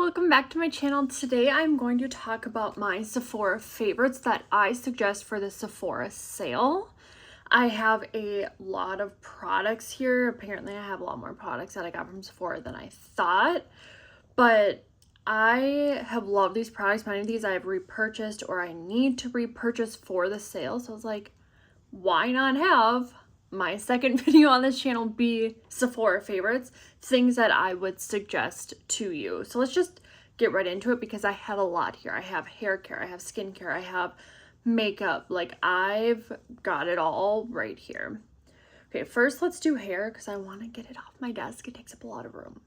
welcome back to my channel. Today I'm going to talk about my Sephora favorites that I suggest for the Sephora sale. I have a lot of products here. Apparently I have a lot more products that I got from Sephora than I thought, but I have loved these products. Many of these I have repurchased or I need to repurchase for the sale, so I was like, why not have my second video on this channel be Sephora favorites, things that I would suggest to you. So let's just get right into it because I have a lot here. I have hair care, I have skincare, I have makeup. Like, I've got it all right here. Okay, first let's do hair because I want to get it off my desk. It takes up a lot of room.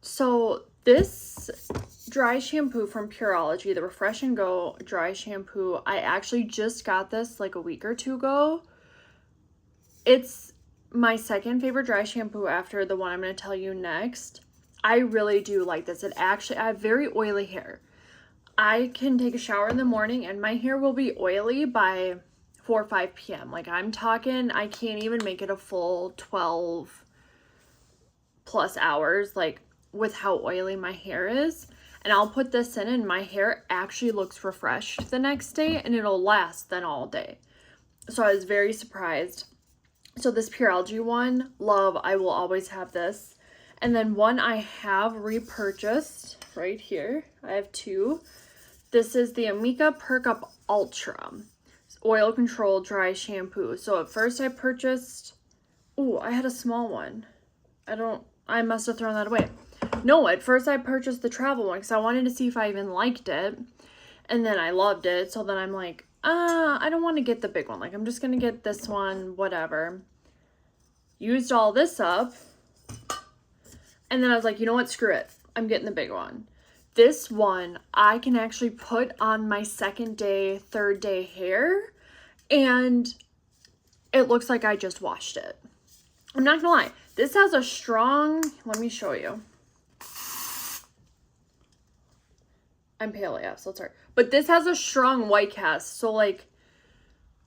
So this dry shampoo from Pureology, the Refresh and Go dry shampoo, I actually just got this like a week or two ago. It's my second favorite dry shampoo after the one I'm going to tell you next. I really do like this. I have very oily hair. I can take a shower in the morning and my hair will be oily by 4 or 5 p.m. Like, I'm talking, I can't even make it a full 12 plus hours, like, with how oily my hair is. And I'll put this in and my hair actually looks refreshed the next day and it'll last then all day. So I was very surprised. So this Pureology one, love, I will always have this. And then one I have repurchased right here. I have two. This is the Amika Perk Up Ultra Oil Control Dry Shampoo. So at first I purchased, oh, I had a small one. I must have thrown that away. No, at first I purchased the travel one because I wanted to see if I even liked it. And then I loved it. So then I'm like, I don't want to get the big one. Like, I'm just going to get this one, whatever. Used all this up. And then I was like, you know what? Screw it. I'm getting the big one. This one, I can actually put on my second day, third day hair. And it looks like I just washed it. I'm not going to lie. This has a strong, let me show you. I'm pale AF, so it's hard. But this has a strong white cast. So, like,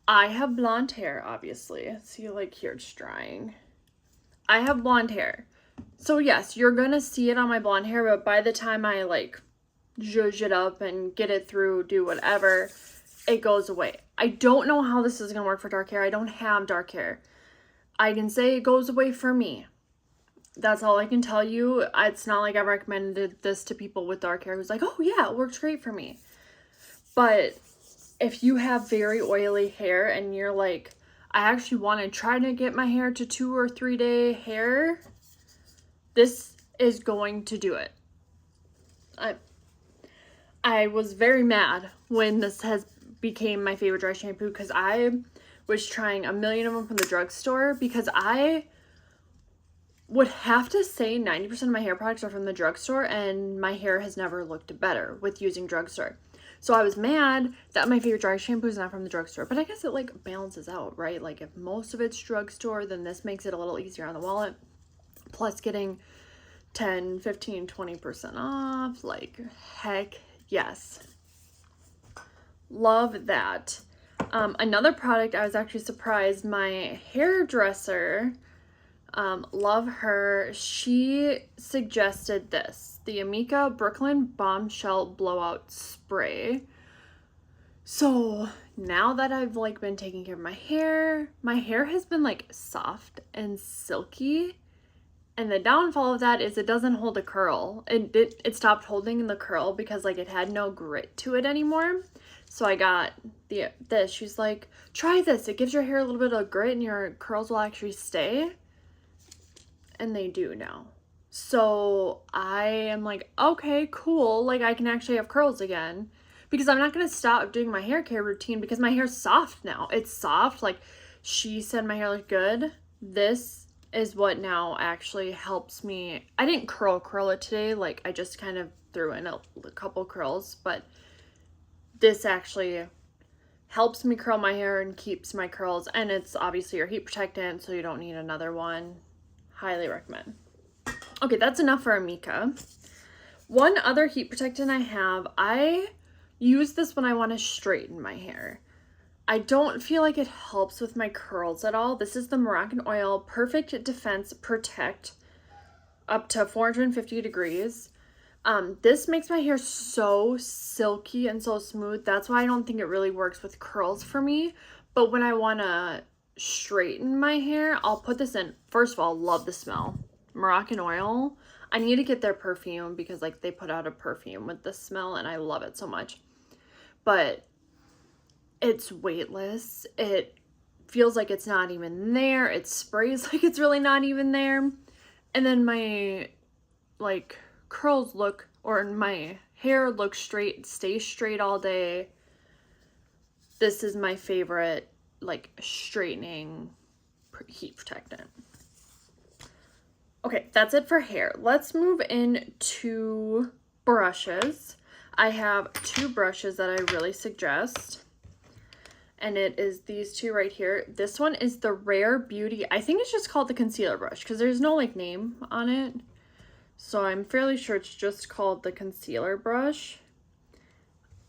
I have blonde hair, obviously. See, like, here it's drying. I have blonde hair. So, yes, you're going to see it on my blonde hair. But by the time I, like, zhuzh it up and get it through, do whatever, it goes away. I don't know how this is going to work for dark hair. I don't have dark hair. I can say it goes away for me. That's all I can tell you. It's not like I recommended this to people with dark hair who's like, oh yeah, it works great for me. But if you have very oily hair and you're like, I actually want to try to get my hair to 2 or 3 day hair, this is going to do it. I was very mad when this became my favorite dry shampoo because I was trying a million of them from the drugstore because I would have to say 90% of my hair products are from the drugstore and my hair has never looked better with using drugstore. So I was mad that my favorite dry shampoo is not from the drugstore, but I guess it like balances out, right? Like, if most of it's drugstore, then this makes it a little easier on the wallet. Plus getting 10, 15, 20% off, like, heck yes. Love that. Another product, I was actually surprised, my hairdresser, love her, she suggested this, the Amika Brooklyn Bombshell Blowout Spray. So now that I've like been taking care of my hair has been like soft and silky, and the downfall of that is it doesn't hold a curl. It stopped holding the curl because like it had no grit to it anymore. So I got this. She's like, try this, it gives your hair a little bit of grit and your curls will actually stay. And they do now. So I am like, okay, cool. Like, I can actually have curls again because I'm not going to stop doing my hair care routine because my hair's soft now. It's soft. Like, she said my hair looked good. This is what now actually helps me. I didn't curl it today. Like, I just kind of threw in a couple curls, but this actually helps me curl my hair and keeps my curls. And it's obviously your heat protectant, so you don't need another one. Highly recommend. Okay, that's enough for Amika. One other heat protectant I have, I use this when I want to straighten my hair. I don't feel like it helps with my curls at all. This is the Moroccanoil Protect up to 450 degrees. This makes my hair so silky and so smooth. That's why I don't think it really works with curls for me. But when I want to straighten my hair, I'll put this in. First of all, love the smell. Moroccanoil. I need to get their perfume because like they put out a perfume with this smell and I love it so much. But it's weightless. It feels like it's not even there. It sprays like it's really not even there. And then my like curls look, or my hair looks straight, stays straight all day. This is my favorite like straightening heat protectant. Okay, that's it for hair. Let's move into brushes. I have two brushes that I really suggest. And it is these two right here. This one is the Rare Beauty. I think it's just called the concealer brush because there's no like name on it. So I'm fairly sure it's just called the concealer brush.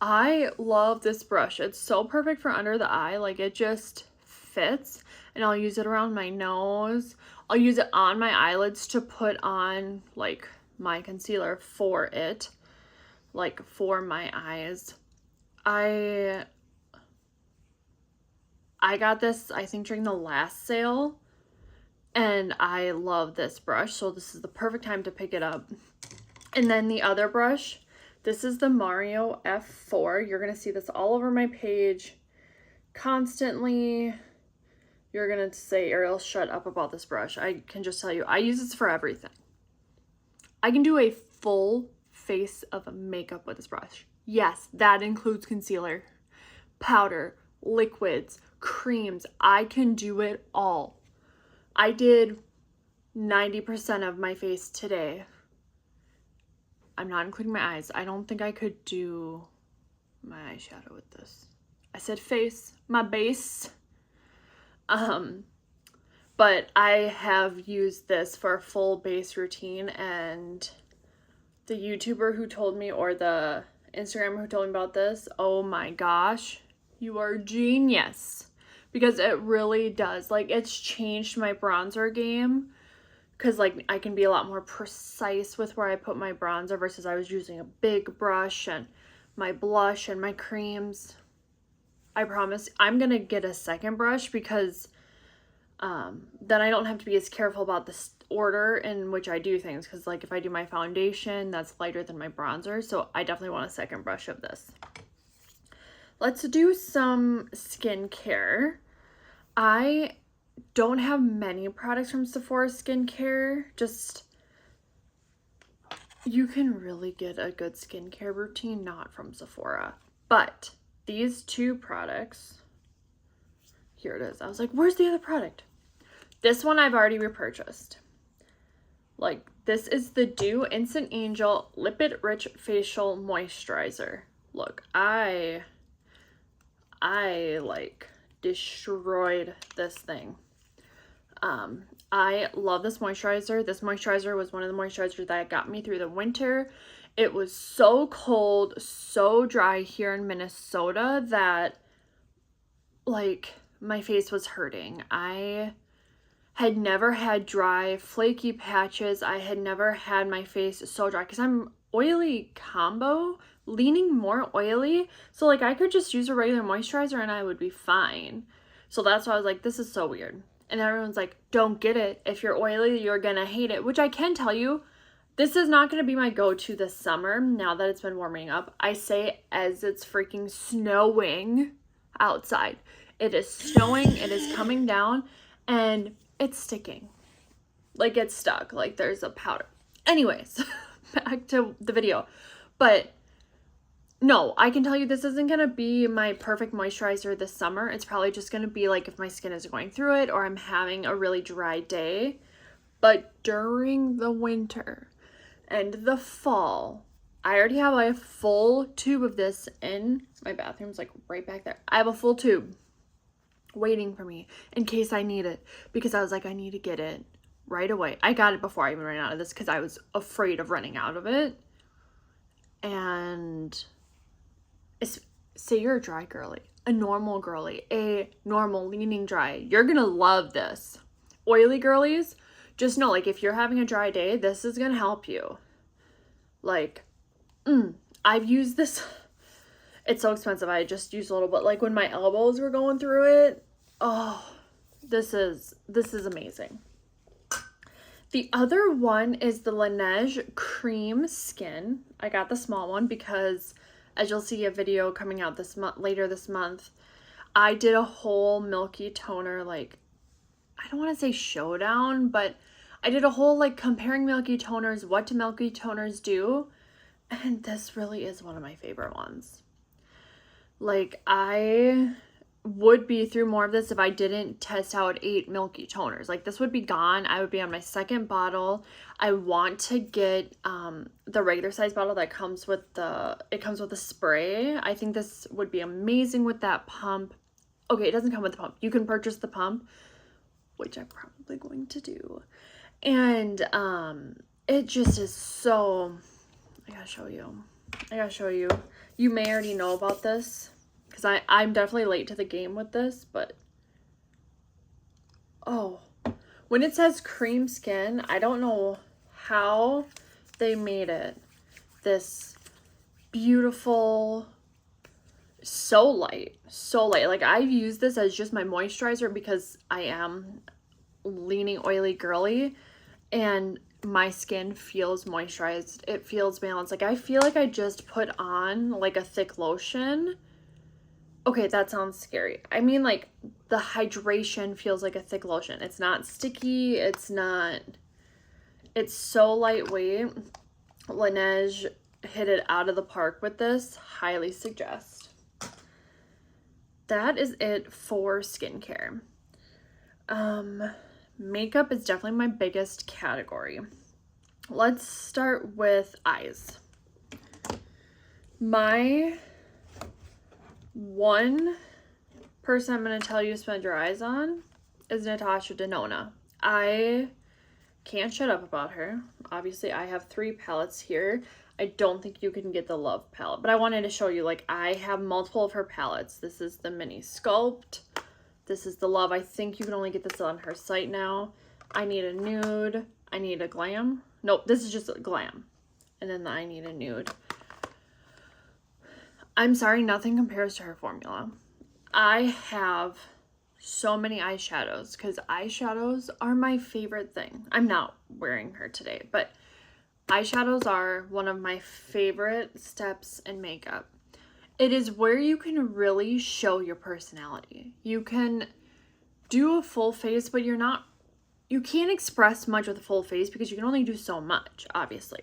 I love this brush. It's so perfect for under the eye. Like it just fits. And I'll use it around my nose. I'll use it on my eyelids to put on like my concealer for it. Like for my eyes. I got this, I think, during the last sale. And I love this brush. So this is the perfect time to pick it up. And then the other brush. This is the Mario F4. You're going to see this all over my page constantly. You're going to say, Ariel, shut up about this brush. I can just tell you, I use this for everything. I can do a full face of makeup with this brush. Yes, that includes concealer, powder, liquids, creams. I can do it all. I did 90% of my face today. I'm not including my eyes. I don't think I could do my eyeshadow with this. I said face, my base. But I have used this for a full base routine, and the YouTuber who told me, or the Instagrammer who told me about this, oh my gosh, you are genius. Because it really does. Like, it's changed my bronzer game. Because, like, I can be a lot more precise with where I put my bronzer versus I was using a big brush and my blush and my creams. I promise I'm going to get a second brush because then I don't have to be as careful about the order in which I do things. Because, like, if I do my foundation, that's lighter than my bronzer. So I definitely want a second brush of this. Let's do some skincare. I don't have many products from Sephora skincare. Just, you can really get a good skincare routine not from Sephora. But these two products, here it is. I was like, where's the other product? This one I've already repurchased. Like, this is the Dieux Instant Angel Lipid Rich Facial Moisturizer. Look, I like destroyed this thing. I love this moisturizer. This moisturizer was one of the moisturizers that got me through the winter. It was so cold, so dry here in Minnesota that like my face was hurting. I had never had dry, flaky patches. I had never had my face so dry because I'm oily combo, leaning more oily. So like I could just use a regular moisturizer and I would be fine. So that's why I was like, this is so weird. And everyone's like, don't get it. If you're oily, you're gonna hate it. Which I can tell you, this is not gonna be my go-to this summer now that it's been warming up. I say as it's freaking snowing outside. It is snowing, it is coming down, and it's sticking. Like it's stuck, like there's a powder. Anyways, back to the video. But no, I can tell you this isn't going to be my perfect moisturizer this summer. It's probably just going to be like if my skin is going through it or I'm having a really dry day. But during the winter and the fall, I already have a full tube of this in my bathroom's like right back there. I have a full tube waiting for me in case I need it because I was like, I need to get it right away. I got it before I even ran out of this because I was afraid of running out of it. And say you're a dry girly, a normal girly, a normal leaning dry, you're gonna love this. Oily girlies, just know like if you're having a dry day, this is gonna help you. Like, I've used this. It's so expensive. I just used a little bit. Like when my elbows were going through it. Oh, this is amazing. The other one is the Laneige Cream Skin. I got the small one because, as you'll see a video coming out this month, later this month, I did a whole milky toner, like, I don't want to say showdown, but I did a whole, like, comparing milky toners, what do milky toners do, and this really is one of my favorite ones. Like, I would be through more of this if I didn't test out 8 milky toners. Like, this would be gone. I would be on my second bottle. I want to get the regular size bottle that comes with the spray. I think this would be amazing with that pump. Okay, it doesn't come with the pump. You can purchase the pump, which I'm probably going to do. And it just is so, I gotta show you. You may already know about this, because I'm definitely late to the game with this, but oh, when it says cream skin, I don't know how they made it this beautiful, so light. Like, I've used this as just my moisturizer because I am leaning oily girly, and my skin feels moisturized. It feels balanced. Like, I feel like I just put on like a thick lotion. Okay, that sounds scary. I mean, like, the hydration feels like a thick lotion. It's not sticky. It's so lightweight. Laneige hit it out of the park with this. Highly suggest. That is it for skincare. Makeup is definitely my biggest category. Let's start with eyes. My one person I'm going to tell you to spend your eyes on is Natasha Denona. I can't shut up about her. Obviously, I have 3 palettes here. I don't think you can get the Love palette, but I wanted to show you, like, I have multiple of her palettes. This is the Mini Sculpt. This is the Love. I think you can only get this on her site now. I Need a Nude. I Need a Glam. Nope, this is just a Glam. And then the I Need a Nude. I'm sorry, nothing compares to her formula. I have so many eyeshadows because eyeshadows are my favorite thing. I'm not wearing her today, but eyeshadows are one of my favorite steps in makeup. It is where you can really show your personality. You can do a full face, but you can't express much with a full face because you can only do so much, obviously.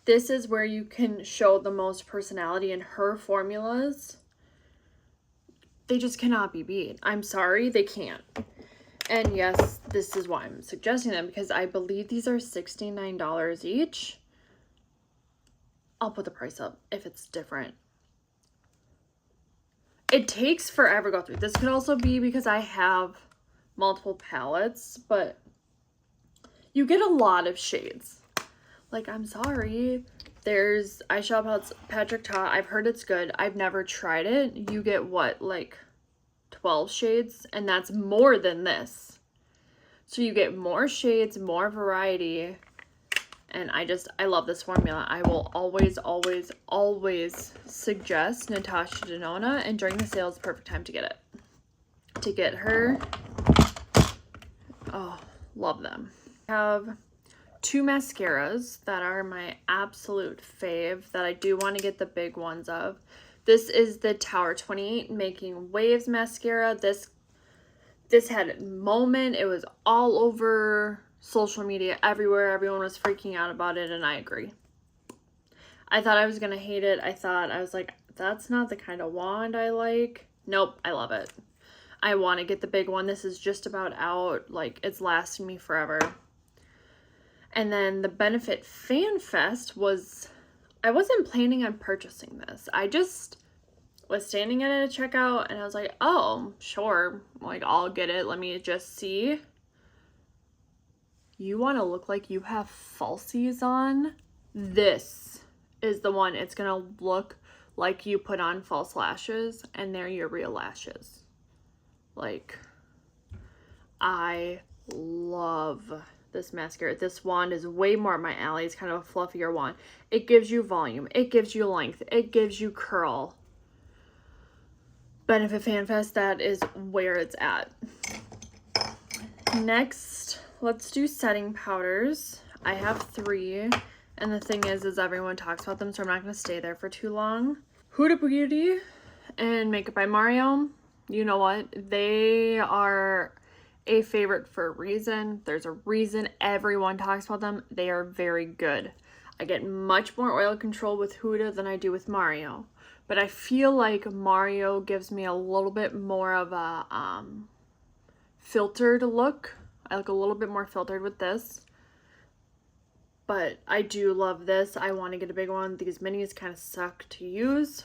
This is where you can show the most personality, and her formulas, they just cannot be beat. I'm sorry, they can't. And yes, this is why I'm suggesting them, because I believe these are $69 each. I'll put the price up if it's different. It takes forever to go through. This could also be because I have multiple palettes, but you get a lot of shades. Like, I'm sorry. There's eyeshadow palettes, Patrick Ta. I've heard it's good. I've never tried it. You get what, like 12 shades? And that's more than this. So you get more shades, more variety. And I love this formula. I will always, always, always suggest Natasha Denona. And during the sale is the perfect time to get it. To get her. Oh, love them. I have 2 mascaras that are my absolute fave that I do want to get the big ones of. This is the Tower 28 Making Waves mascara. This had a moment. It was all over social media, everywhere. Everyone was freaking out about it, and I agree. I thought I was gonna hate it. I was like, that's not the kind of wand I like. Nope, I love it. I want to get the big one. This is just about out. Like, it's lasting me forever. And then the Benefit Fan Fest was, I wasn't planning on purchasing this. I just was standing at a checkout and I was like, oh, sure. Like, I'll get it. Let me just see. You want to look like you have falsies on? This is the one. It's going to look like you put on false lashes and they're your real lashes. Like, I love this mascara. This wand is way more up my alley. It's kind of a fluffier wand. It gives you volume. It gives you length. It gives you curl. Benefit FanFest, that is where it's at. Next, let's do setting powders. I have 3. And the thing is everyone talks about them, so I'm not going to stay there for too long. Huda Beauty and Makeup by Mario. You know what? They are a favorite for a reason. There's a reason everyone talks about them. They are very good. I get much more oil control with Huda than I do with Mario. But I feel like Mario gives me a little bit more of a filtered look. I look a little bit more filtered with this. But I do love this. I want to get a big one. These minis kind of suck to use.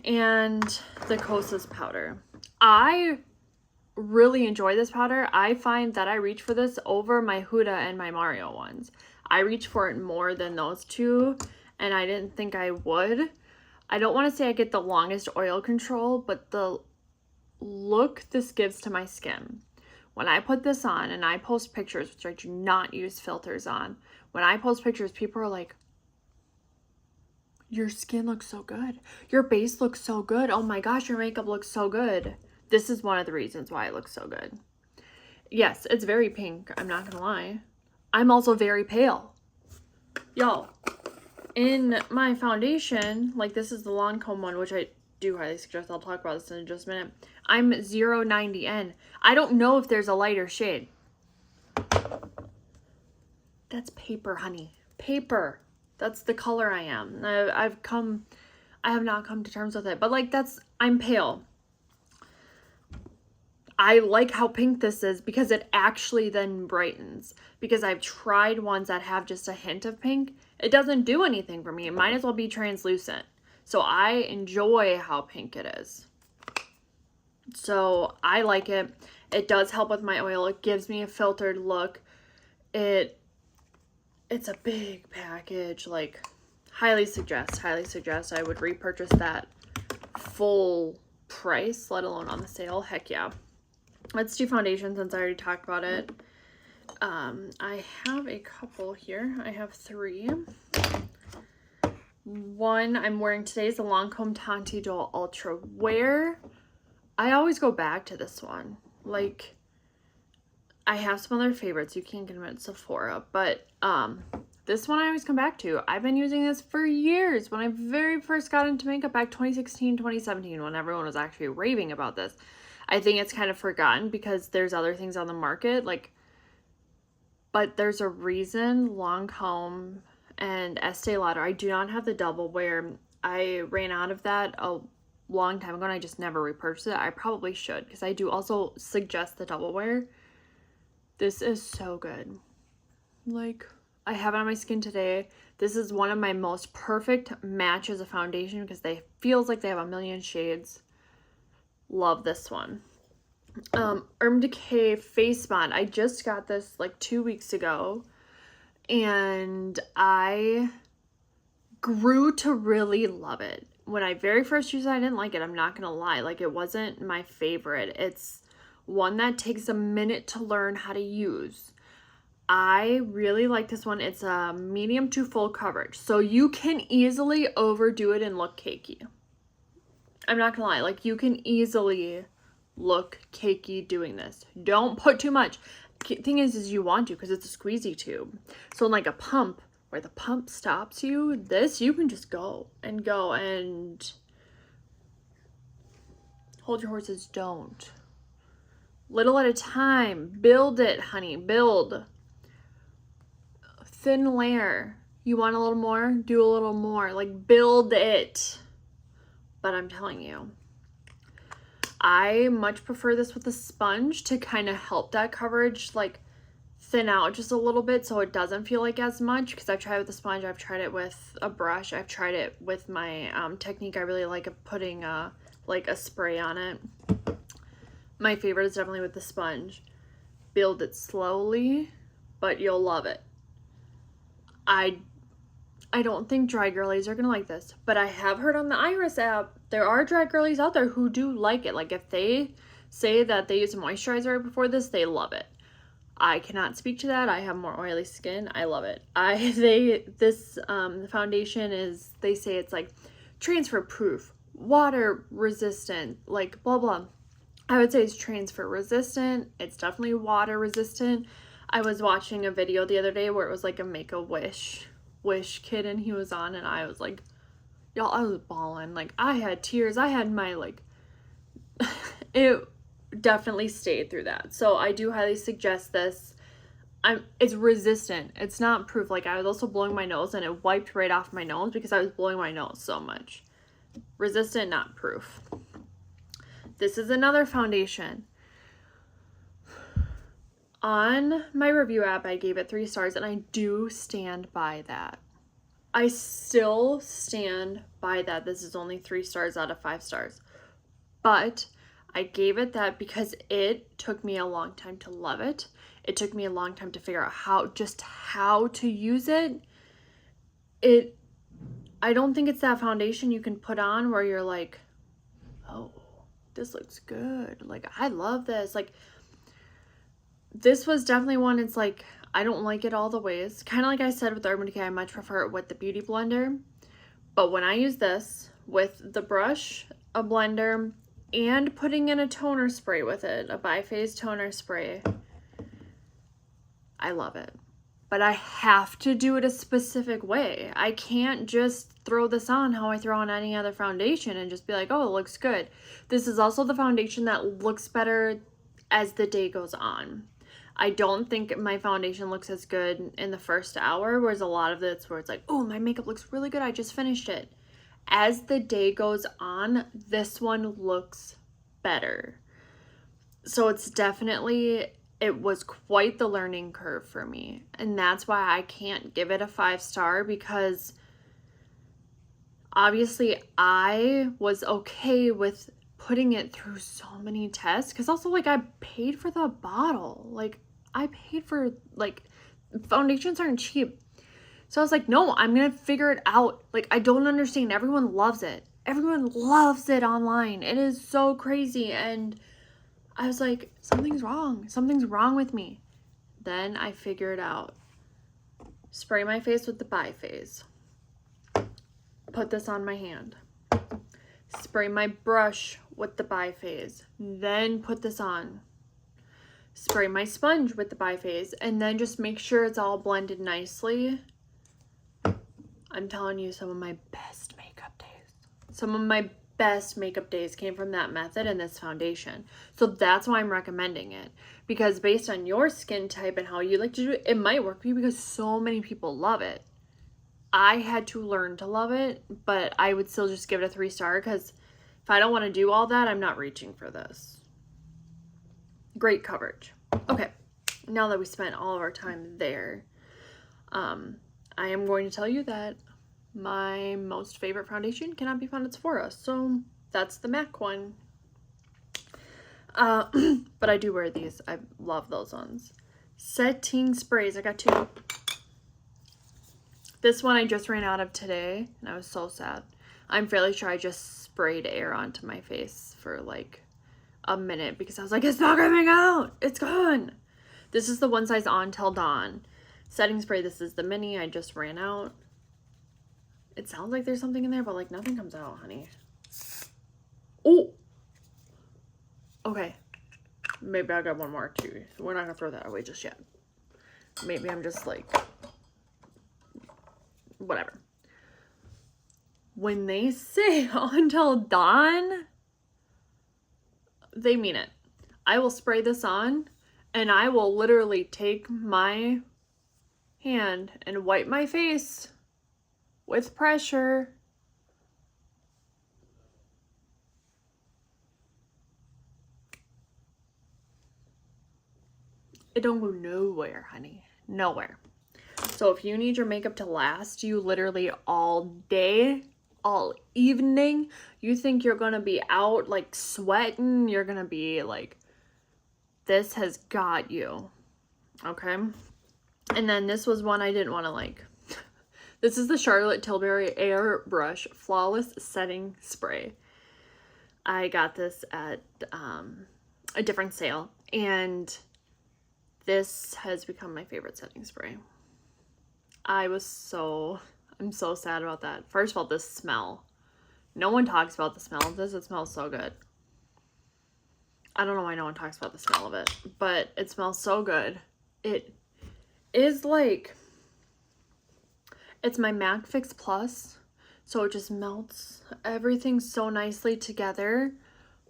And the Kosas powder. I really enjoy this powder. I find that I reach for this over my Huda and my Mario ones. I reach for it more than those two, and I didn't think I would. I don't want to say I get the longest oil control, but the look this gives to my skin. When I put this on and I post pictures, which I do not use filters on, when I post pictures, people are like, your skin looks so good. Your base looks so good. Oh my gosh, your makeup looks so good. This is one of the reasons why it looks so good. Yes, it's very pink. I'm not gonna lie. I'm also very pale. Y'all, in my foundation, like this is the Lancome one, which I do highly suggest. I'll talk about this in just a minute. I'm 090N. I don't know if there's a lighter shade. That's paper, honey. Paper. That's the color I am. I have not come to terms with it, but like I'm pale. I like how pink this is because it actually then brightens. Because I've tried ones that have just a hint of pink. It doesn't do anything for me. It might as well be translucent. So I enjoy how pink it is. So I like it. It does help with my oil. It gives me a filtered look. It's a big package. Like, highly suggest. I would repurchase that full price, let alone on the sale. Heck yeah. Let's do foundation since I already talked about it. I have a couple here. I have 3. One I'm wearing today is the Lancome Tenti Dual Ultra Wear. I always go back to this one. Like, I have some other favorites. You can't get them at Sephora, but this one I always come back to. I've been using this for years. When I very first got into makeup back 2016, 2017, when everyone was actually raving about this. I think it's kind of forgotten because there's other things on the market, like, but there's a reason Lancome and Estee Lauder. I do not have the double wear. I ran out of that a long time ago and I just never repurchased it. I probably should because I do also suggest the double wear. This is so good. Like, I have it on my skin today. This is one of my most perfect matches of foundation because they feels like they have a million shades. Love this one. Decay Face Bond. I just got this like 2 weeks ago. And I grew to really love it. When I very first used it, I didn't like it. I'm not going to lie. Like, it wasn't my favorite. It's one that takes a minute to learn how to use. I really like this one. It's a medium to full coverage. So you can easily overdo it and look cakey. I'm not going to lie. Like, you can easily look cakey doing this. Don't put too much. Thing is you want to because it's a squeezy tube. So in like a pump where the pump stops you, this you can just go and hold your horses. Don't. Little at a time. Build it, honey. Build. Thin layer. You want a little more? Do a little more. Like, build it. But I'm telling you, I much prefer this with a sponge to kind of help that coverage like thin out just a little bit so it doesn't feel like as much, because I've tried it with a sponge, I've tried it with a brush, I've tried it with my technique I really like of putting like a spray on it. My favorite is definitely with the sponge. Build it slowly, but you'll love it. I don't think dry girlies are gonna like this, but I have heard on the Iris app there are dry girlies out there who do like it. Like, if they say that they use a moisturizer right before this, they love it. I cannot speak to that. I have more oily skin. I love it. This foundation is, they say it's like transfer proof, water resistant, like blah blah. I would say it's transfer resistant. It's definitely water resistant. I was watching a video the other day where it was like a Make-A-Wish kid, and he was on, and I was like, y'all, I was bawling. Like, I had tears. I had my, like, it definitely stayed through that. So I do highly suggest this. It's resistant. It's not proof. Like, I was also blowing my nose, and it wiped right off my nose because I was blowing my nose so much. Resistant, not proof. This is another foundation. On my review app, I gave it 3 stars, and I do stand by that. I still stand by that. This is only 3 stars out of 5 stars. But I gave it that because it took me a long time to love it. It took me a long time to figure out how to use it. I don't think it's that foundation you can put on where you're like, oh, this looks good. Like, I love this. Like, this was definitely one, it's like, I don't like it all the ways. Kind of like I said with Urban Decay, I much prefer it with the Beauty Blender. But when I use this with the brush, a blender, and putting in a toner spray with it, a biphase toner spray, I love it. But I have to do it a specific way. I can't just throw this on how I throw on any other foundation and just be like, oh, it looks good. This is also the foundation that looks better as the day goes on. I don't think my foundation looks as good in the first hour, whereas a lot of it's where it's like, oh, my makeup looks really good, I just finished it. As the day goes on, this one looks better. So it's definitely, it was quite the learning curve for me. And that's why I can't give it a 5-star, because obviously I was okay with putting it through so many tests, because also, like, I paid for the bottle. Like, I paid for, like, foundations aren't cheap. So I was like, no, I'm gonna figure it out. Like, I don't understand. Everyone loves it. Everyone loves it online. It is so crazy. And I was like, something's wrong. Something's wrong with me. Then I figured out. Spray my face with the biphase. Put this on my hand. Spray my brush with the biphase. Then put this on. Spray my sponge with the biphase. And then just make sure it's all blended nicely. I'm telling you, some of my best makeup days. Some of my best makeup days came from that method and this foundation. So that's why I'm recommending it. Because based on your skin type and how you like to do it, it might work for you because so many people love it. I had to learn to love it, but I would still just give it a 3-star because if I don't want to do all that, I'm not reaching for this. Great coverage. Okay, now that we spent all of our time there, I am going to tell you that my most favorite foundation cannot be found at Sephora, so that's the MAC one. But I do wear these. I love those ones. Setting sprays. I got 2. This one I just ran out of today, and I was so sad. I'm fairly sure I just sprayed air onto my face for like a minute because I was like, it's not coming out. It's gone. This is the One Size On Till Dawn setting spray. This is the mini. I just ran out. It sounds like there's something in there, but like nothing comes out, honey. Oh, okay. Maybe I got one more too. We're not gonna throw that away just yet. Maybe I'm just like, whatever. When they say until dawn, they mean it. I will spray this on and I will literally take my hand and wipe my face with pressure. It don't go nowhere, honey. Nowhere. So if you need your makeup to last you literally all day, all evening, you think you're gonna be out like sweating, you're gonna be like, this has got you. Okay. And then this was one I didn't want to like. This is the Charlotte Tilbury Airbrush Flawless Setting Spray. I got this at a different sale, and This has become my favorite setting spray. I'm so sad about that. First of all, this smell. No one talks about the smell of this. It smells so good. I don't know why no one talks about the smell of it, but it smells so good. It is like, it's my MAC Fix Plus, so it just melts everything so nicely together,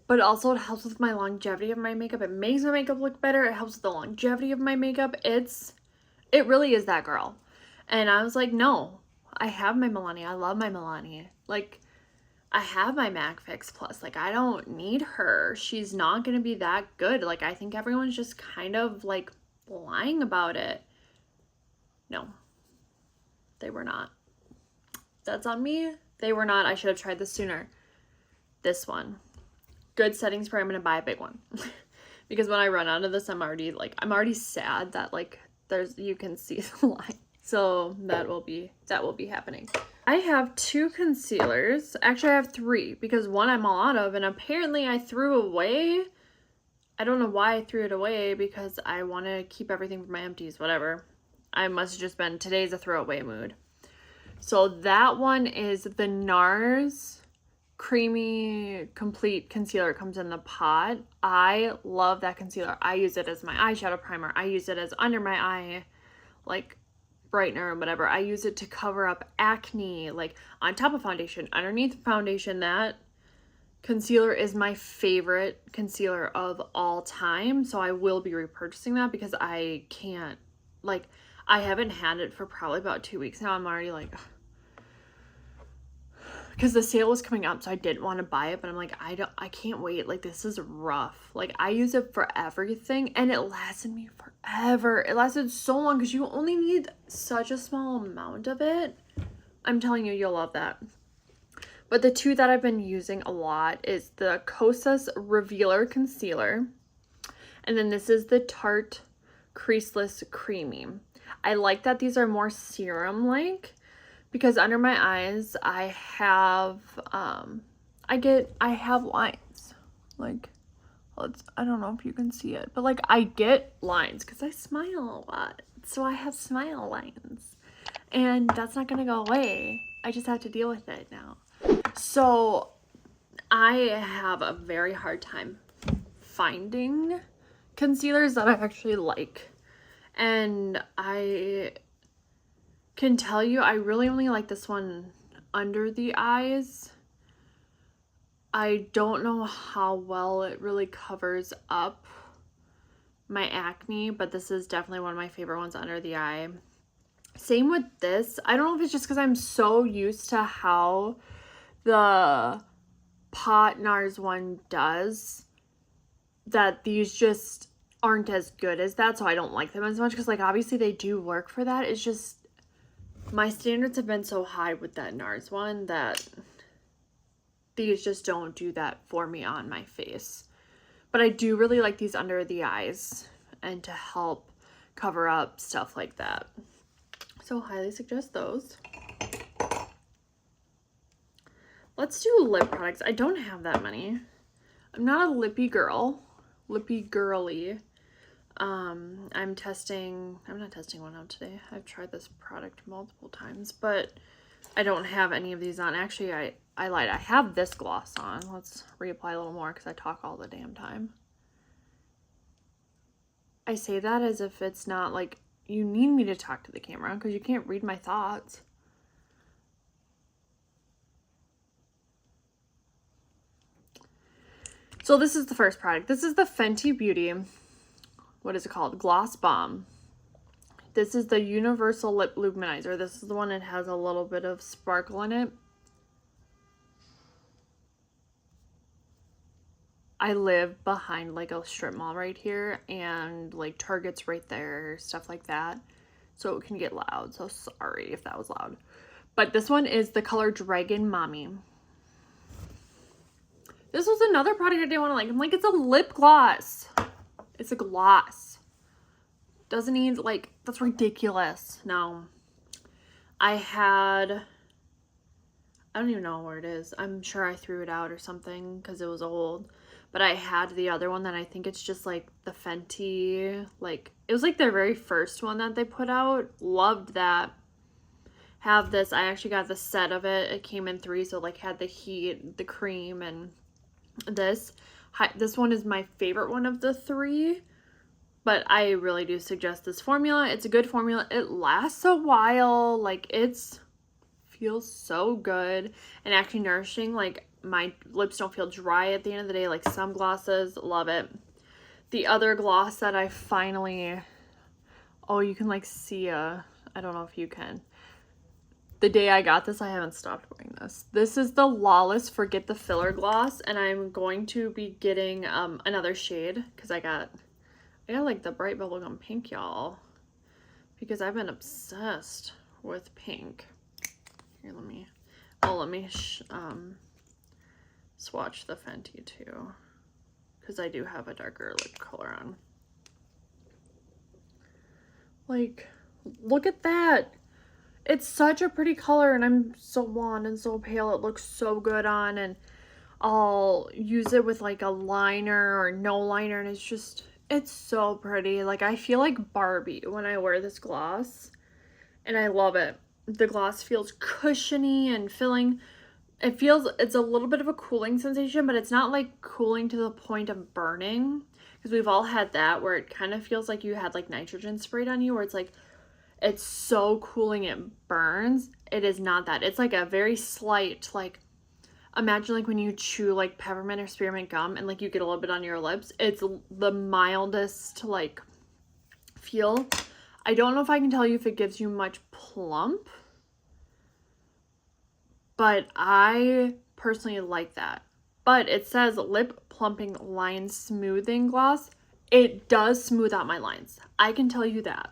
but also it helps with my longevity of my makeup. It makes my makeup look better. It helps with the longevity of my makeup. It really is that girl. And I was like, no, I have my Milani. I love my Milani. Like, I have my MAC Fix Plus. Like, I don't need her. She's not going to be that good. Like, I think everyone's just kind of, like, lying about it. No. They were not. That's on me. They were not. I should have tried this sooner. This one. Good setting spray. I'm going to buy a big one. Because when I run out of this, I'm already sad that, like, you can see the line. So that will be happening. I have 2 concealers. Actually, I have 3 because one I'm all out of, and apparently I threw away. I don't know why I threw it away, because I want to keep everything for my empties, whatever. I must have just been, today's a throwaway mood. So that one is the NARS Creamy Complete Concealer. It comes in the pot. I love that concealer. I use it as my eyeshadow primer. I use it as under my eye, like, brightener or whatever. I use it to cover up acne, like on top of foundation, underneath foundation. That concealer is my favorite concealer of all time, so I will be repurchasing that because I can't, like, I haven't had it for probably about 2 weeks now. I'm already like, because the sale was coming up, so I didn't want to buy it, but I'm like, I can't wait. Like, this is rough. Like, I use it for everything, and it lasted me forever. It lasted so long because you only need such a small amount of it. I'm telling you, you'll love that. But the 2 that I've been using a lot is the Kosas Revealer Concealer, and then this is the Tarte Creaseless Creamy. I like that these are more serum-like, because under my eyes, I have, I have lines. Like, I don't know if you can see it, but, like, I get lines because I smile a lot. So I have smile lines. And that's not going to go away. I just have to deal with it now. So I have a very hard time finding concealers that I actually like. And I can tell you, I really only like this one under the eyes. I don't know how well it really covers up my acne, but this is definitely one of my favorite ones under the eye. Same with this. I don't know if it's just because I'm so used to how the pot NARS one does, that these just aren't as good as that, so I don't like them as much, because, like, obviously they do work for that. It's just, my standards have been so high with that NARS one that these just don't do that for me on my face. But I do really like these under the eyes and to help cover up stuff like that. So highly suggest those. Let's do lip products. I don't have that many. I'm not a lippy girl. Lippy girly. I'm not testing one out today. I've tried this product multiple times, but I don't have any of these on. Actually, I lied. I have this gloss on. Let's reapply a little more because I talk all the damn time. I say that as if it's not like you need me to talk to the camera, because you can't read my thoughts. So this is the first product. This is the Fenty Beauty, what is it called? Gloss Bomb. This is the Universal Lip Luminizer. This is the one that has a little bit of sparkle in it. I live behind like a strip mall right here, and like Target's right there, stuff like that. So it can get loud. So sorry if that was loud. But this one is the color Dragon Mommy. This was another product I didn't want to like. I'm like, it's a lip gloss. It's a gloss. Doesn't need, like, that's ridiculous. No. I don't even know where it is. I'm sure I threw it out or something because it was old. but I had the other one that I think it's just like the Fenty, like it was like their very first one that they put out. Loved that. Have this. I actually got the set of it. It came in 3, so like had the heat, the cream, and this. This one is my favorite one of the 3, but I really do suggest this formula. It's a good formula. It lasts a while. Like it's feels so good and actually nourishing. Like my lips don't feel dry at the end of the day like some glosses. Love it. The other gloss that I finally, oh, you can like see I don't know if you can. The day I got this, I haven't stopped wearing this. This is the Lawless Forget the Filler Gloss, and I'm going to be getting another shade because I got like the bright bubblegum pink, y'all, because I've been obsessed with pink. Here, let me swatch the Fenty too, because I do have a darker lip color on. Like, look at that. It's such a pretty color, and I'm so blonde and so pale. It looks so good on, and I'll use it with like a liner or no liner, and it's so pretty. Like, I feel like Barbie when I wear this gloss, and I love it. The gloss feels cushiony and filling. It's a little bit of a cooling sensation, but it's not like cooling to the point of burning, because we've all had that where it kind of feels like you had like nitrogen sprayed on you, where it's like it's so cooling it burns. It is not that. It's like a very slight, like, imagine like when you chew like peppermint or spearmint gum and like you get a little bit on your lips. It's the mildest like feel. I don't know if I can tell you if it gives you much plump, but I personally like that. But it says lip plumping line smoothing gloss. It does smooth out my lines. I can tell you that.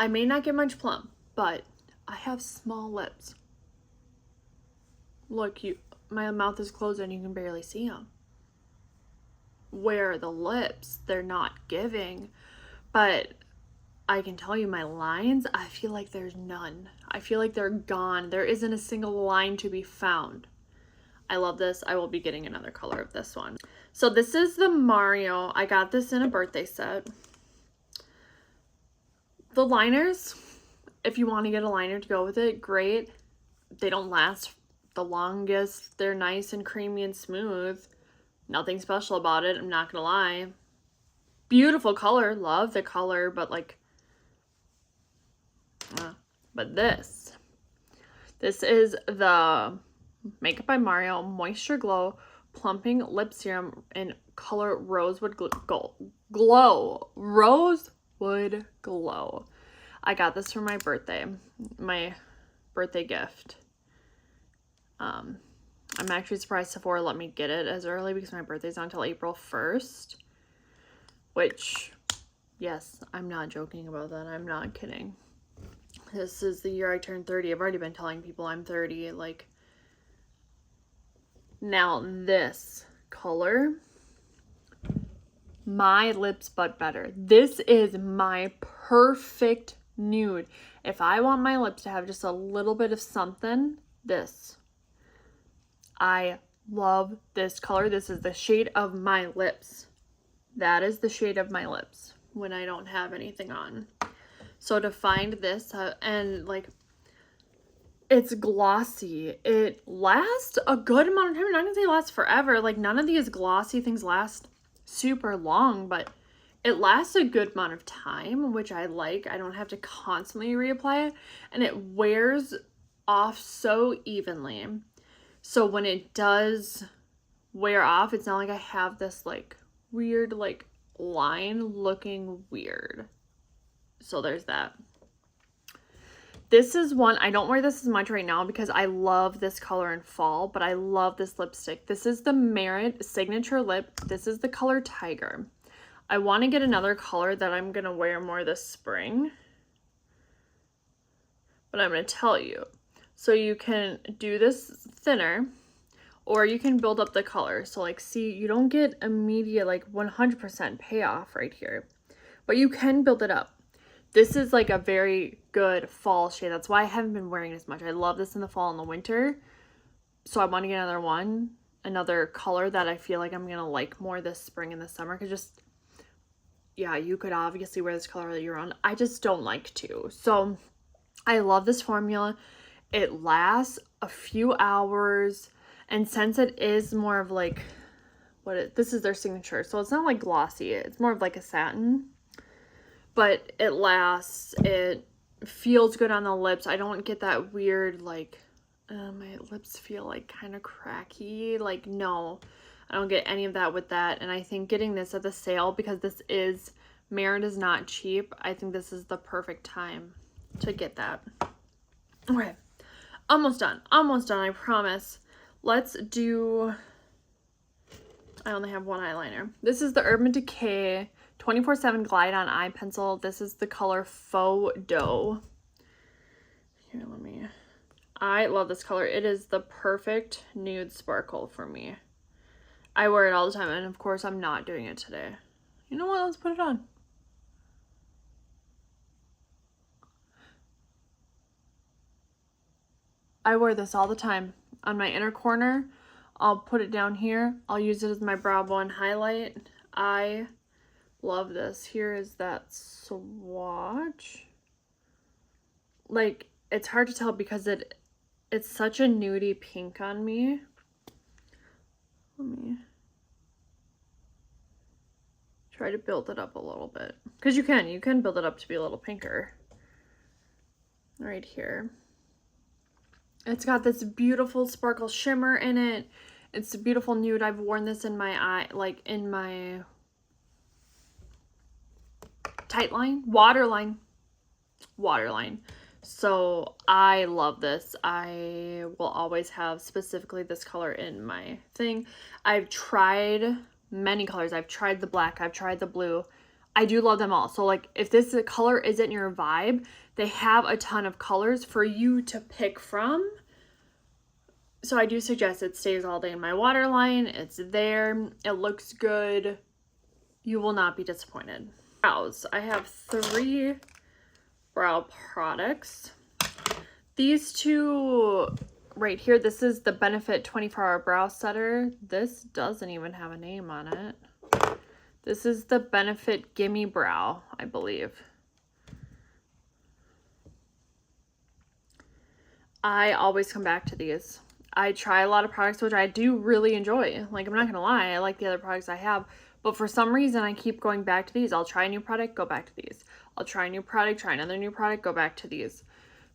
I may not get much plump, but I have small lips. Look, my mouth is closed and you can barely see them. Where the lips, they're not giving, but I can tell you my lines, I feel like there's none. I feel like they're gone. There isn't a single line to be found. I love this. I will be getting another color of this one. So this is the Mario. I got this in a birthday set. The liners, if you want to get a liner to go with it, great. They don't last the longest. They're nice and creamy and smooth. Nothing special about it, I'm not gonna lie. Beautiful color, love the color, but like, but this is the Makeup by Mario Moisture Glow Plumping Lip Serum in color Rosewood Glow. Rosewood Glow. I got this for my birthday gift. I'm actually surprised Sephora let me get it as early because my birthday's not until April 1st. Which, yes, I'm not joking about that. I'm not kidding. This is the year I turned 30. I've already been telling people I'm 30. Like, now this color, my lips but better. This is my perfect nude. If I want my lips to have just a little bit of something, this. I love this color. This is the shade of my lips. That is the shade of my lips when I don't have anything on. So to find this, and like, it's glossy. It lasts a good amount of time. I'm not gonna say it lasts forever. Like, none of these glossy things last super long, but it lasts a good amount of time, which I like. I don't have to constantly reapply it, and it wears off so evenly. So when it does wear off, it's not like I have this like weird like line looking weird. So there's that. This is one, I don't wear this as much right now because I love this color in fall, but I love this lipstick. This is the Merit Signature Lip. This is the color Tiger. I want to get another color that I'm going to wear more this spring, but I'm going to tell you. So you can do this thinner, or you can build up the color. So like, see, you don't get immediate like 100% payoff right here, but you can build it up. This is like a very good fall shade. That's why I haven't been wearing it as much. I love this in the fall and the winter. So I want to get another one. another color that I feel like I'm going to like more this spring and this summer. Because just, yeah, you could obviously wear this color year round. I just don't like to. So I love this formula. It lasts a few hours. And since it is more of like, this is their signature. So it's not like glossy. It's more of like a satin. But it lasts. It feels good on the lips. I don't get that weird, like, my lips feel like kind of cracky. Like, no, I don't get any of that with that. And I think getting this at the sale, because this is, Merit is not cheap, I think this is the perfect time to get that. Okay, almost done, I promise. Let's do, I only have one eyeliner. This is the Urban Decay 24/7 Glide On Eye Pencil. This is the color Faux Dough. Here, I love this color. It is the perfect nude sparkle for me. I wear it all the time, and of course I'm not doing it today. You know what? Let's put it on. I wear this all the time. On my inner corner, I'll put it down here. I'll use it as my brow bone highlight. I love this. Here is that swatch. Like, it's hard to tell because it's such a nudie pink on me. Let me try to build it up a little bit. Because you can build it up to be a little pinker. Right here. It's got this beautiful sparkle shimmer in it. It's a beautiful nude. I've worn this in my eye, like in my tight line, waterline. So I love this. I will always have specifically this color in my thing. I've tried many colors. I've tried the black. I've tried the blue. I do love them all. So like if this color isn't your vibe, they have a ton of colors for you to pick from. So I do suggest it stays all day in my waterline. It's there. It looks good. You will not be disappointed. Brows. I have 3 brow products. These two right here, this is the Benefit 24-Hour Brow Setter. This doesn't even have a name on it. This is the Benefit Gimme Brow, I believe. I always come back to these. I try a lot of products, which I do really enjoy. Like, I'm not gonna lie, I like the other products I have. But for some reason, I keep going back to these. I'll try a new product, go back to these. I'll try a new product, try another new product, go back to these.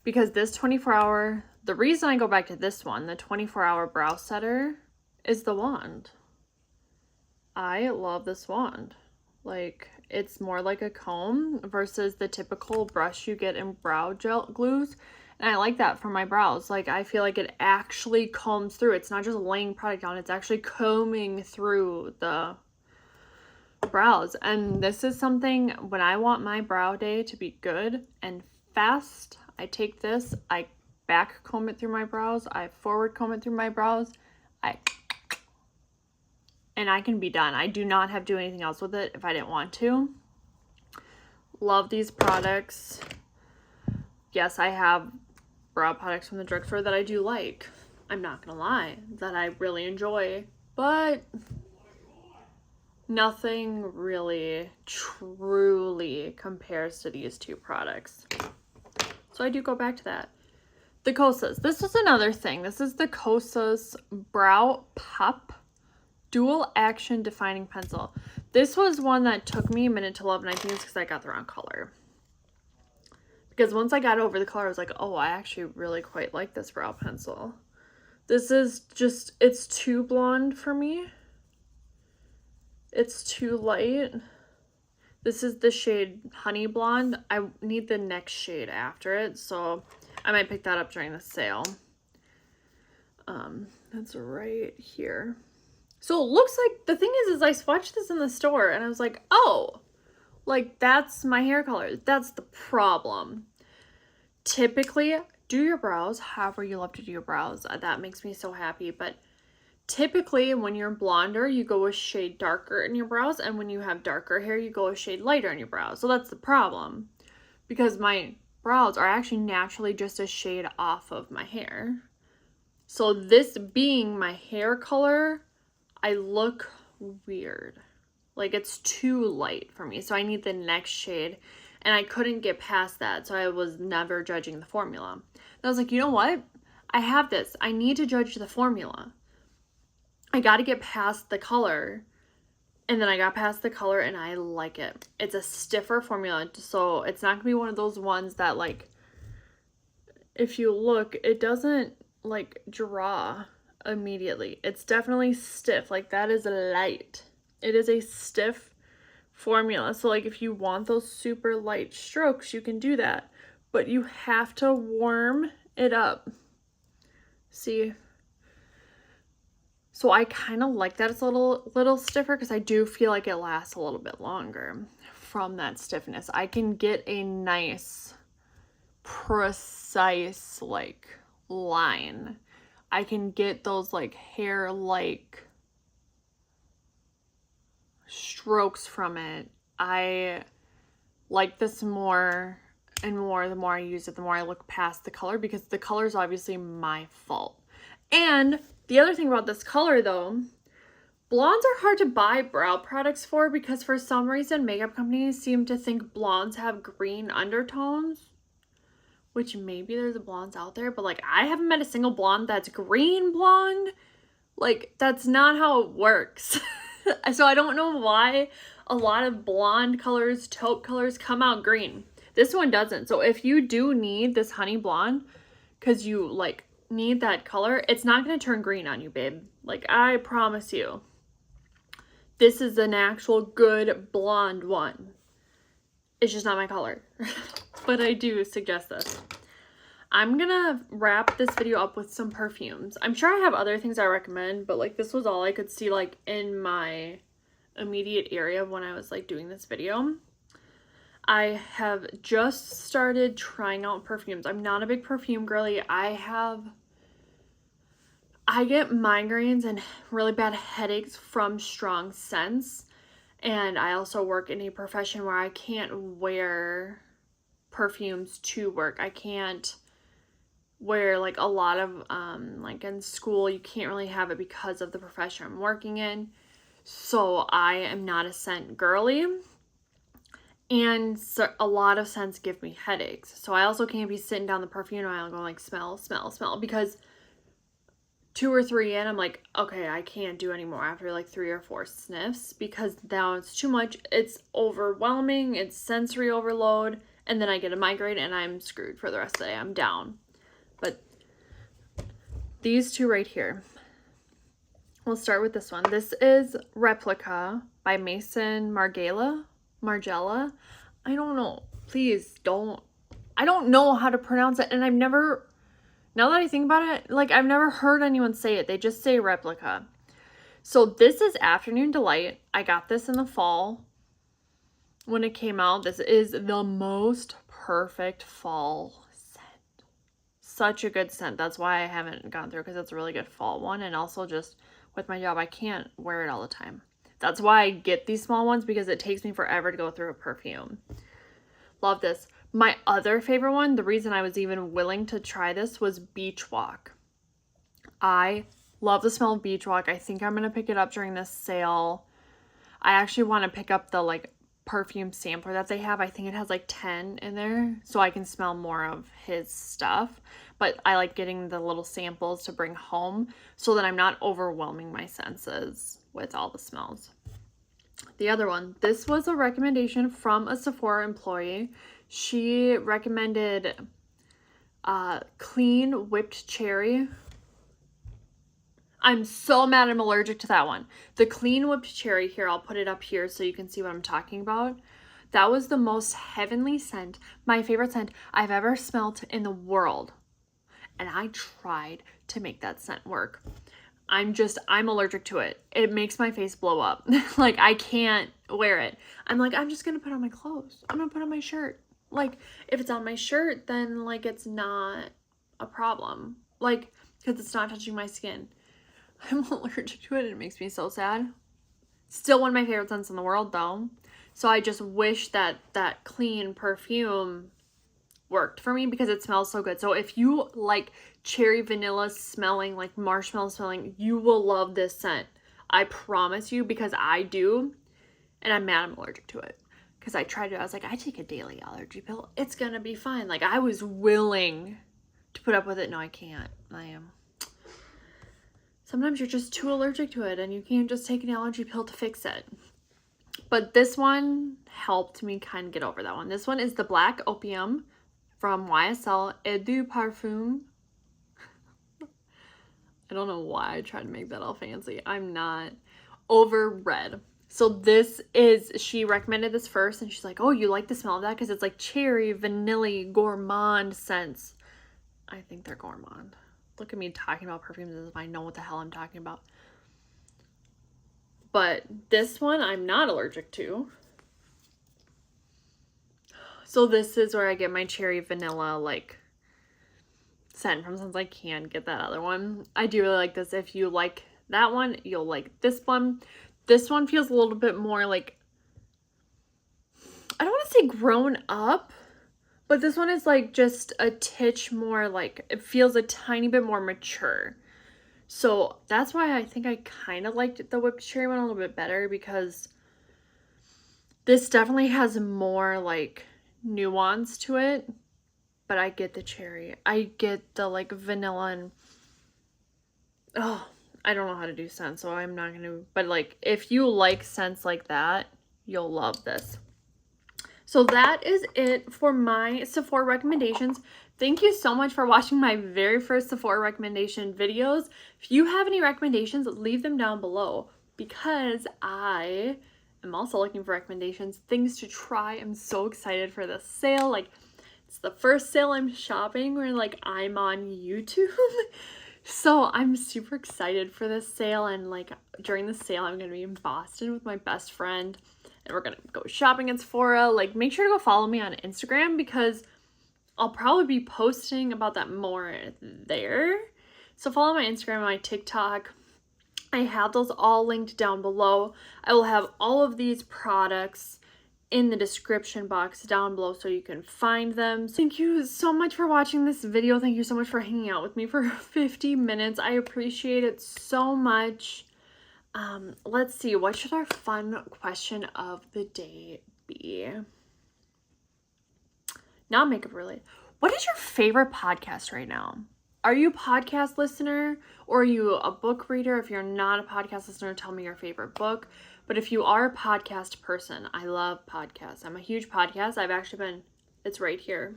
Because this 24-hour, the reason I go back to this one, the 24-hour brow setter, is the wand. I love this wand. Like, it's more like a comb versus the typical brush you get in brow gel glues. And I like that for my brows. Like, I feel like it actually combs through. It's not just laying product on, it's actually combing through the brows. And this is something, when I want my brow day to be good and fast, I take this, I back comb it through my brows, I forward comb it through my brows, and I can be done. I do not have to do anything else with it if I didn't want to. Love these products. Yes, I have brow products from the drugstore that I do like. I'm not gonna lie, that I really enjoy, but nothing really truly compares to these two products. So I do go back to that. The Kosas. This is another thing. This is the Kosas Brow Pop Dual Action Defining Pencil. This was one that took me a minute to love, and I think it's because I got the wrong color. Because once I got over the color, I was like, oh, I actually really quite like this brow pencil. This is just, it's too blonde for me. It's too light. This is the shade Honey Blonde. I need the next shade after it, so I might pick that up during the sale. That's right here. So it looks like, the thing is I swatched this in the store and I was like, oh, like that's my hair color. That's the problem. Typically, do your brows however you love to do your brows. That makes me so happy. But typically, when you're blonder, you go a shade darker in your brows. And when you have darker hair, you go a shade lighter in your brows. So that's the problem. Because my brows are actually naturally just a shade off of my hair. So this being my hair color, I look weird. Like it's too light for me. So I need the next shade. And I couldn't get past that. So I was never judging the formula. And I was like, you know what? I have this. I need to judge the formula. I got to get past the color. And then I got past the color and I like it. It's a stiffer formula. So it's not going to be one of those ones that like, if you look, it doesn't like draw immediately. It's definitely stiff. Like that is light. It is a stiff formula. So like if you want those super light strokes, you can do that. But you have to warm it up. See? So I kind of like that it's a little stiffer because I do feel like it lasts a little bit longer from that stiffness. I can get a nice, precise, like, line. I can get those, like, hair-like strokes from it. I like this more and more. The more I use it, the more I look past the color because the color is obviously my fault. And the other thing about this color, though, blondes are hard to buy brow products for because for some reason makeup companies seem to think blondes have green undertones, which maybe there's a blondes out there, but like I haven't met a single blonde that's green blonde. Like that's not how it works. So I don't know why a lot of blonde colors, taupe colors come out green. This one doesn't. So if you do need this honey blonde because you like need that color, it's not going to turn green on you, babe. Like I promise you. This is an actual good blonde one. It's just not my color. But I do suggest this. I'm gonna wrap this video up with some perfumes. I'm sure I have other things I recommend, but like this was all I could see like in my immediate area when I was like doing this video. I have just started trying out perfumes. I'm not a big perfume girly. I get migraines and really bad headaches from strong scents. And I also work in a profession where I can't wear perfumes to work. I can't wear like a lot of, like in school, you can't really have it because of the profession I'm working in. So I am not a scent girly. And so a lot of scents give me headaches. So I also can't be sitting down the perfume aisle going like, smell, smell, smell. Because 2 or 3 in, I'm like, okay, I can't do anymore after like 3 or 4 sniffs because now it's too much. It's overwhelming. It's sensory overload. And then I get a migraine and I'm screwed for the rest of the day. I'm down. But these two right here. We'll start with this one. This is Replica by Mason Margiela. I don't know. Please don't. I don't know how to pronounce it. And I've never... Now that I think about it, like I've never heard anyone say it. They just say Replica. So this is Afternoon Delight. I got this in the fall when it came out. This is the most perfect fall scent. Such a good scent. That's why I haven't gone through because it's a really good fall one. And also just with my job, I can't wear it all the time. That's why I get these small ones because it takes me forever to go through a perfume. Love this. My other favorite one, the reason I was even willing to try this was Beach Walk. I love the smell of Beach Walk. I think I'm going to pick it up during this sale. I actually want to pick up the like perfume sampler that they have. I think it has like 10 in there so I can smell more of his stuff. But I like getting the little samples to bring home so that I'm not overwhelming my senses with all the smells. The other one, this was a recommendation from a Sephora employee. She recommended Clean Whipped Cherry. I'm so mad I'm allergic to that one. The Clean Whipped Cherry, here, I'll put it up here so you can see what I'm talking about. That was the most heavenly scent, my favorite scent I've ever smelled in the world. And I tried to make that scent work. I'm allergic to it. It makes my face blow up. Like, I can't wear it. I'm like, I'm just going to put on my clothes. I'm going to put on my shirt. Like, if it's on my shirt, then, like, it's not a problem. Like, because it's not touching my skin. I'm allergic to it. It makes me so sad. Still one of my favorite scents in the world, though. So I just wish that that clean perfume worked for me because it smells so good. So if you like cherry vanilla smelling, like marshmallow smelling, you will love this scent. I promise you, because I do, and I'm mad I'm allergic to it. Because I tried it, I was like, I take a daily allergy pill. It's gonna be fine. Like, I was willing to put up with it. No, I can't. I am. Sometimes you're just too allergic to it and you can't just take an allergy pill to fix it. But this one helped me kind of get over that one. This one is the Black Opium from YSL Eau de Parfum. I don't know why I tried to make that all fancy. I'm not. Over Red. So this is, she recommended this first and she's like, oh, you like the smell of that? Because it's like cherry, vanilla, gourmand scents. I think they're gourmand. Look at me talking about perfumes as if I know what the hell I'm talking about. But this one I'm not allergic to. So this is where I get my cherry vanilla like scent from, since I can't get that other one. I do really like this. If you like that one, you'll like this one. This one feels a little bit more like, I don't want to say grown up, but this one is like just a titch more like, it feels a tiny bit more mature. So that's why I think I kind of liked the whipped cherry one a little bit better, because this definitely has more like nuance to it. But I get the cherry. I get the like vanilla and, oh, I don't know how to do scents, so I'm not going to, but like if you like scents like that, you'll love this. So that is it for my Sephora recommendations. Thank you so much for watching my very first Sephora recommendation videos. If you have any recommendations, leave them down below, because I am also looking for recommendations, things to try. I'm so excited for this sale. Like, it's the first sale I'm shopping where like I'm on YouTube. So I'm super excited for this sale, and like during the sale I'm gonna be in Boston with my best friend and we're gonna go shopping at Sephora. Like, make sure to go follow me on Instagram, because I'll probably be posting about that more there. So follow my Instagram and my TikTok. I have those all linked down below. I will have all of these products in the description box down below so you can find them. Thank you so much for watching this video. Thank you so much for hanging out with me for 50 minutes. I appreciate it so much. Let's see, what should our fun question of the day be? Not makeup related. What is your favorite podcast right now? Are you a podcast listener, or are you a book reader? If you're not a podcast listener, tell me your favorite book. But if you are a podcast person, I love podcasts. I'm a huge podcast. I've actually been, it's right here,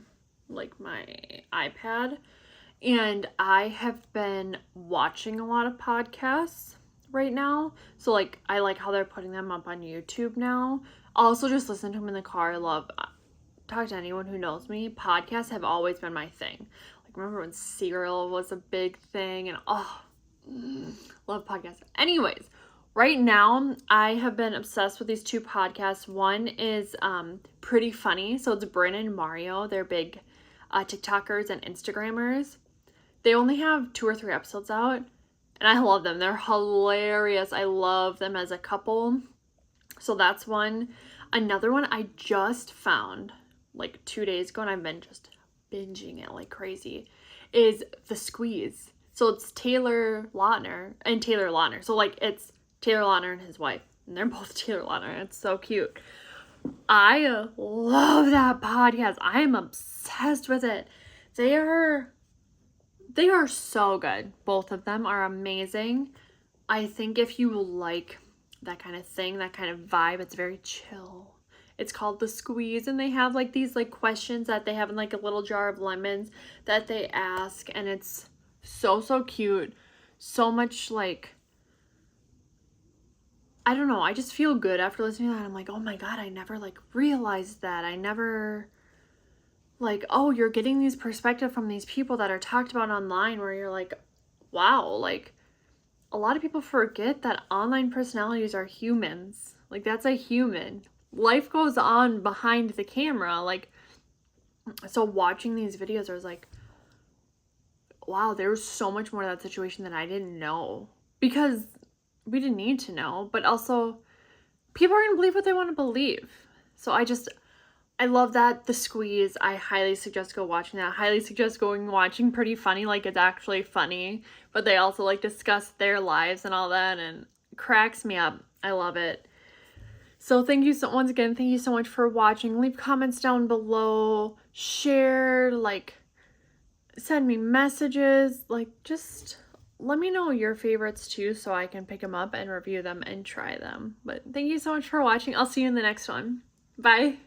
like my iPad. And I have been watching a lot of podcasts right now. So like, I like how they're putting them up on YouTube now. I'll also just listen to them in the car. I love, talk to anyone who knows me. Podcasts have always been my thing. Like, remember when Serial was a big thing, and love podcasts. Anyways, right now, I have been obsessed with these two podcasts. One is Pretty Funny. So it's Bryn and Mario. They're big TikTokers and Instagrammers. They only have 2 or 3 episodes out, and I love them. They're hilarious. I love them as a couple. So that's one. Another one I just found like 2 days ago, and I've been just binging it like crazy, is The Squeeze. So it's Taylor Lautner and Taylor Lautner. So like, it's Taylor Lautner and his wife, and they're both Taylor Lautner. It's so cute. I love that podcast. I am obsessed with it. They are so good. Both of them are amazing. I think if you like that kind of thing, that kind of vibe, it's very chill. It's called The Squeeze, and they have like these like questions that they have in like a little jar of lemons that they ask, and it's so cute. So much like, I don't know, I just feel good after listening to that. I'm like, oh my god, I never like realized that. I never like, oh, you're getting these perspective from these people that are talked about online, where you're like, wow, like a lot of people forget that online personalities are humans. Like, that's a human. Life goes on behind the camera. Like, so watching these videos, I was like, wow, there was so much more to that situation that I didn't know, because we didn't need to know, but also people are going to believe what they want to believe. So I just I love that. The Squeeze, I highly suggest go watching that. Highly suggest going watching Pretty Funny, like it's actually funny, but they also like discuss their lives and all that, and it cracks me up. I love it. So thank you so once again, thank you so much for watching. Leave comments down below, share, like, send me messages, like, just let me know your favorites too so I can pick them up and review them and try them. But thank you so much for watching. I'll see you in the next one. Bye.